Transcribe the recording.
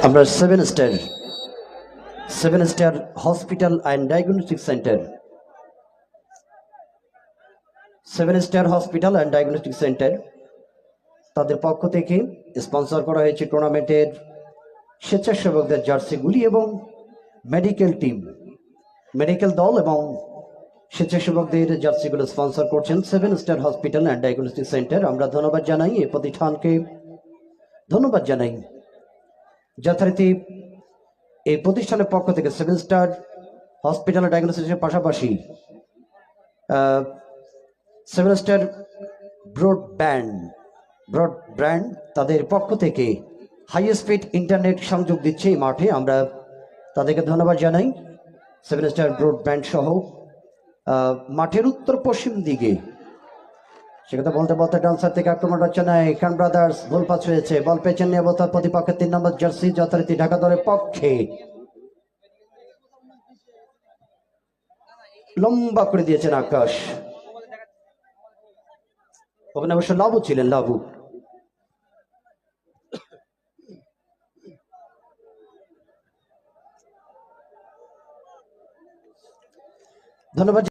আমরা seven star hospital and diagnostic centre তাদের পক্ষ থেকে স্পন্সর করা হয়েছে টুর্নামেন্টের স্বেচ্ছাসেবকদের জার্সিগুলি এবং মেডিকেল দল এবং স্বেচ্ছাসেবকদের জার্সিগুলো স্পন্সর করছেন seven star hospital and diagnostic centre. আমরা ধন্যবাদ জানাই এই প্রতিষ্ঠানকে, ধন্যবাদ জানাই যথারীতি এই প্রতিষ্ঠানের পক্ষ থেকে সেভেন স্টার হসপিটাল অ্যান্ড ডায়াগনস্টিকের পাশাপাশি সেভেন স্টার ব্রডব্যান্ড তাদের পক্ষ থেকে হাই স্পিড ইন্টারনেট সংযোগ দিচ্ছে এই মাঠে। আমরা তাদেরকে ধন্যবাদ জানাই। সেভেন স্টার ব্রডব্যান্ড সহ মাঠের উত্তর পশ্চিম দিকে সেটা বলতে বলতে ডান্সার থেকে আক্রমণ হচ্ছে না। খান ব্রাদার্স গোল পাস হয়েছে, বল পেছন নিয়ে অবস্থা প্রতিপক্ষের 3 নম্বর জার্সি যথারীতি ঢাকা দলের পক্ষে লম্বা করে দিয়েছেন আকাশ। ওখানে অবশ্য লাবু ছিলেন, লাবু। ধন্যবাদ।